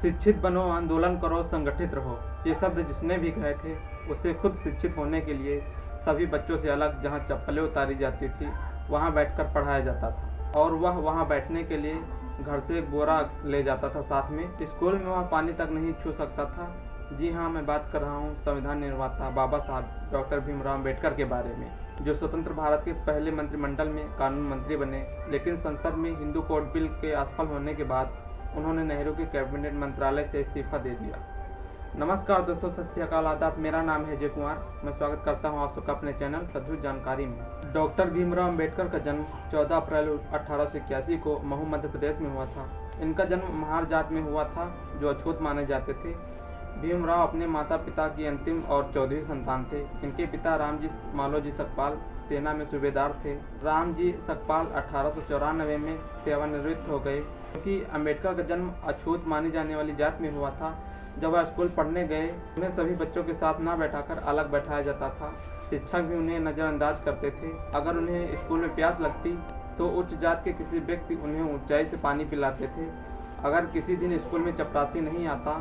शिक्षित बनो, आंदोलन करो, संगठित रहो। ये शब्द जिसने भी कहे थे उसे खुद शिक्षित होने के लिए सभी बच्चों से अलग जहाँ चप्पलें उतारी जाती थी वहाँ बैठकर पढ़ाया जाता था, और वह वहाँ बैठने के लिए घर से एक बोरा ले जाता था साथ में। स्कूल में वह पानी तक नहीं छू सकता था। जी हाँ, मैं बात कर रहा हूँ संविधान निर्माता बाबा साहब डॉक्टर भीमराव अम्बेडकर के बारे में, जो स्वतंत्र भारत के पहले मंत्रिमंडल में कानून मंत्री बने। लेकिन संसद में हिंदू कोड बिल के असफल होने के बाद उन्होंने नेहरू के कैबिनेट मंत्रालय से इस्तीफा दे दिया। नमस्कार दोस्तों, सत श्री अकाल, आदाब। मेरा नाम है अजय कुमार। मैं स्वागत करता हूं आप सबका अपने चैनल अद्भुत जानकारी में। डॉक्टर भीमराव अम्बेडकर का जन्म 14 अप्रैल 1881 को महू मध्य प्रदेश में हुआ था। इनका जन्म महार जात में हुआ था जो अछूत माने जाते थे। भीमराव अपने माता पिता की अंतिम और 14वीं संतान थे। इनके पिता रामजी मालोजी सकपाल सेना में सूबेदार थे। रामजी सकपाल 1894 में सेवानिवृत्त हो गए। क्योंकि अम्बेडकर का जन्म अछूत मानी जाने वाली जात में हुआ था, जब वह स्कूल पढ़ने गए उन्हें सभी बच्चों के साथ न बैठाकर अलग बैठाया जाता था। शिक्षक भी उन्हें नज़रअंदाज करते थे। अगर उन्हें स्कूल में प्यास लगती तो उच्च जात के किसी व्यक्ति उन्हें ऊंचाई से पानी पिलाते थे। अगर किसी दिन स्कूल में चपरासी नहीं आता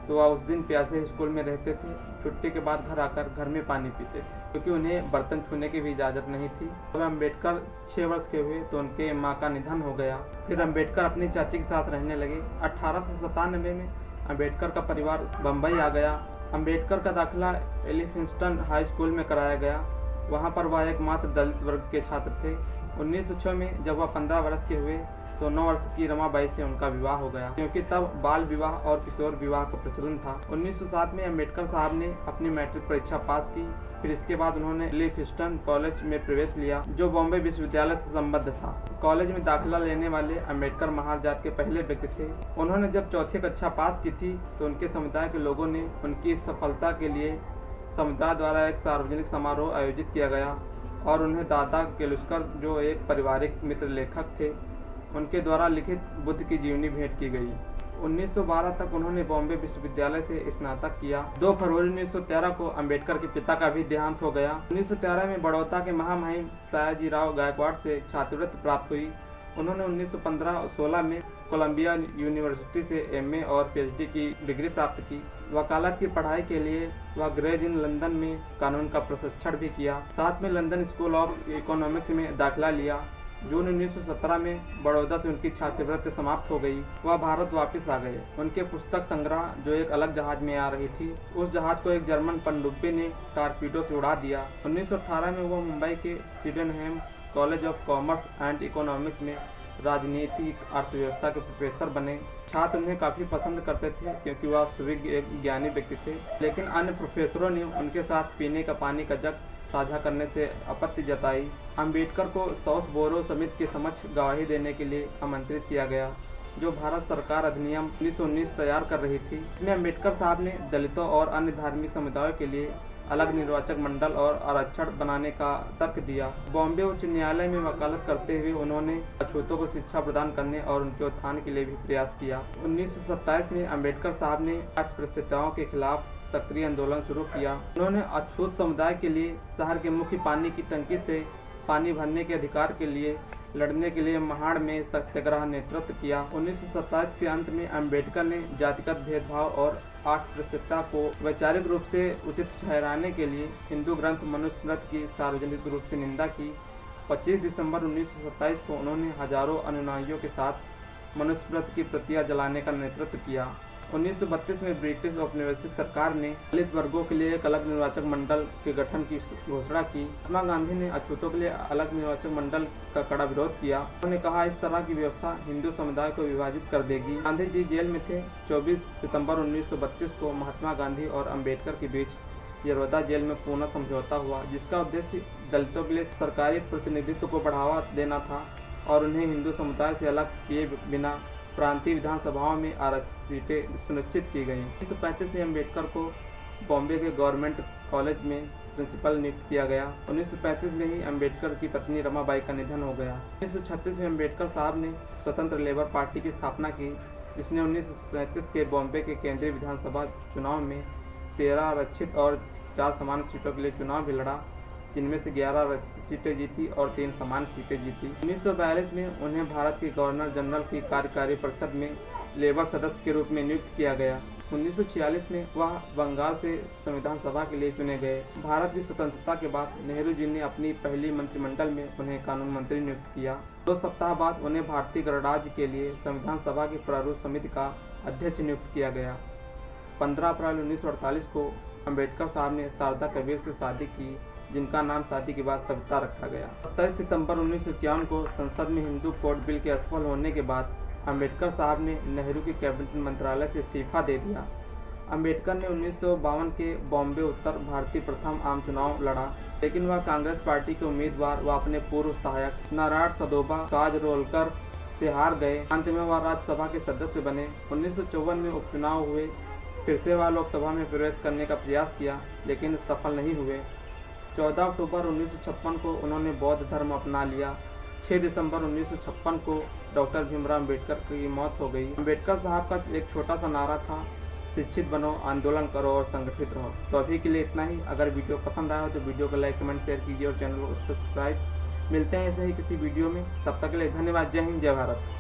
तो वह उस दिन प्यासे स्कूल में रहते थे। छुट्टी के बाद घर आकर घर में पानी पीते थे, क्योंकि उन्हें बर्तन छूने की भी इजाज़त नहीं थी। जब अम्बेडकर 6 वर्ष के हुए तो उनके माँ का निधन हो गया। फिर अम्बेडकर अपनी चाची के साथ रहने लगे। 1897 में अम्बेडकर का परिवार बम्बई आ गया। अम्बेडकर का दाखिला एलिफिंस्टन हाई स्कूल में कराया गया। वहाँ पर वह एकमात्र दलित वर्ग के छात्र थे। 1906 में जब वह 15 वर्ष के हुए तो 9 वर्ष की रमाबाई से उनका विवाह हो गया, क्योंकि तब बाल विवाह और किशोर विवाह का प्रचलन था। 1907 में अम्बेडकर साहब ने अपनी मैट्रिक परीक्षा पास की। फिर इसके बाद उन्होंने एलिफिंस्टन कॉलेज में प्रवेश लिया, जो बॉम्बे विश्वविद्यालय से संबद्ध था। कॉलेज में दाखिला लेने वाले अम्बेडकर महार जात के पहले व्यक्ति थे। उन्होंने जब चौथी कक्षा पास की थी तो उनके समुदाय के लोगों ने उनकी सफलता के लिए समुदाय द्वारा एक सार्वजनिक समारोह आयोजित किया गया और उन्हें दादा केलुस्कर, जो एक पारिवारिक मित्र लेखक थे, उनके द्वारा लिखित बुद्ध की जीवनी भेंट की गई। 1912 तक उन्होंने बॉम्बे विश्वविद्यालय से स्नातक किया। 2 फरवरी 1913 को अम्बेडकर के पिता का भी देहांत हो गया। 1913 में बड़ौदा के महामहिम सयाजीराव गायकवाड़ से छात्रवृत्ति प्राप्त हुई। उन्होंने 1915-16 में कोलंबिया यूनिवर्सिटी से एमए और पीएचडी की डिग्री प्राप्त की। वकालत की पढ़ाई के लिए वह ग्रेज इन लंदन में कानून का प्रशिक्षण भी किया। साथ में लंदन स्कूल ऑफ इकोनॉमिक्स में दाखिला लिया। जून 1917 में बड़ौदा से उनकी छात्रवृत्ति समाप्त हो गई। वह भारत वापस आ गए। उनके पुस्तक संग्रह, जो एक अलग जहाज में आ रही थी, उस जहाज को एक जर्मन पनडुब्बी ने टारपीडो से उड़ा दिया। 1918 में वह मुंबई के Sydenham college of commerce and economics में राजनीतिक अर्थव्यवस्था के प्रोफेसर बने। छात्र उन्हें काफ़ी पसंद करते थे क्योंकि वह सुविज्ञ एक ज्ञानी व्यक्ति थे। लेकिन अन्य प्रोफेसरों ने उनके साथ पीने का पानी का जग साझा करने से आपत्ति जताई। अम्बेडकर को साउथ बोरो समिति के समक्ष गवाही देने के लिए आमंत्रित किया गया, जो भारत सरकार अधिनियम 1919 तैयार कर रही थी। इसमें अम्बेडकर साहब ने दलितों और अन्य धार्मिक समुदायों के लिए अलग निर्वाचक मंडल और आरक्षण बनाने का तर्क दिया। बॉम्बे उच्च न्यायालय में वकालत करते हुए उन्होंने अछूतों को शिक्षा प्रदान करने और उनके उत्थान के लिए भी प्रयास किया। 1927 में अम्बेडकर साहब ने अस्पृश्यताओं के खिलाफ सक्रिय आंदोलन शुरू किया। उन्होंने अछूत समुदाय के लिए शहर के मुख्य पानी की टंकी से पानी भरने के अधिकार के लिए लड़ने के लिए महाड़ में सत्याग्रह नेतृत्व किया। 1927 के अंत में अम्बेडकर ने जातिगत भेदभाव और अस्पृश्यता को वैचारिक रूप से उचित ठहराने के लिए हिंदू ग्रंथ मनुस्मृति की सार्वजनिक रूप से निंदा की। 25 दिसंबर 1927 को उन्होंने हजारों अनुयायियों के साथ मनुस्मृति की प्रतियां जलाने का नेतृत्व किया। 1932 में ब्रिटिश औपनिवेशिक सरकार ने दलित वर्गों के लिए एक अलग निर्वाचक मंडल के गठन की घोषणा की। महात्मा गांधी ने अछूतों के लिए अलग निर्वाचक मंडल का कड़ा विरोध किया। उन्होंने कहा, इस तरह की व्यवस्था हिंदू समुदाय को विभाजित कर देगी। गांधी जी जेल में थे। 24 सितंबर 1932 को महात्मा गांधी और अम्बेडकर के बीच यरवदा जेल में पूर्ण समझौता हुआ, जिसका उद्देश्य दलितों के लिए सरकारी प्रतिनिधित्व को बढ़ावा देना था और उन्हें हिंदू समुदाय से अलग किए बिना प्रांतीय विधानसभाओं में आरक्षित सीटें सुनिश्चित की गईं। 1935 में अम्बेडकर को बॉम्बे के गवर्नमेंट कॉलेज में प्रिंसिपल नियुक्त किया गया। 1935 में ही अम्बेडकर की पत्नी रमाबाई का निधन हो गया। 1936 में अम्बेडकर साहब ने स्वतंत्र लेबर पार्टी की स्थापना की, जिसने 1937 के बॉम्बे के केंद्रीय विधानसभा चुनाव में 13 आरक्षित और 4 समान सीटों के लिए चुनाव भी लड़ा, जिनमें से 11 आरक्षित सीटें जीती और 3 समान सीटें जीती। 1942 में उन्हें भारत के गवर्नर जनरल की कार्यकारी परिषद में लेबर सदस्य के रूप में नियुक्त किया गया। 1946 में वह बंगाल से संविधान सभा के लिए चुने गए। भारत की स्वतंत्रता के बाद नेहरू जी ने अपनी पहली मंत्रिमंडल में उन्हें कानून मंत्री नियुक्त किया। 2 सप्ताह बाद उन्हें भारतीय गणराज्य के लिए संविधान सभा की प्रारूप समिति का अध्यक्ष नियुक्त किया गया। 15 अप्रैल 1948 को अम्बेडकर साहब ने शारदा कबीर से शादी की, जिनका नाम शादी के बाद सविता रखा गया। 27 सितंबर 1951 को संसद में हिंदू कोड बिल के असफल होने के बाद अम्बेडकर साहब ने नेहरू के कैबिनेट मंत्रालय से इस्तीफा दे दिया। अम्बेडकर ने 1952 के बॉम्बे उत्तर भारतीय प्रथम आम चुनाव लड़ा, लेकिन वह कांग्रेस पार्टी के उम्मीदवार व अपने पूर्व सहायक नारायण सदोबा काजरोलकर से हार गए। अंत में वह राज्यसभा के सदस्य बने। 1954 में उपचुनाव हुए। फिर से वह लोकसभा में प्रवेश करने का प्रयास किया, लेकिन सफल नहीं हुए। 14 अक्टूबर 1956 को उन्होंने बौद्ध धर्म अपना लिया। 6 दिसंबर 1956 को डॉक्टर भीमराव अम्बेडकर की मौत हो गई। अम्बेडकर साहब का एक छोटा सा नारा था, शिक्षित बनो, आंदोलन करो और संगठित रहो। तो अभी के लिए इतना ही। अगर वीडियो पसंद आया हो तो वीडियो को लाइक, कमेंट, शेयर कीजिए और चैनल को सब्सक्राइब। मिलते हैं ऐसे ही किसी वीडियो में। तब तक के लिए धन्यवाद। जय हिंद, जय भारत।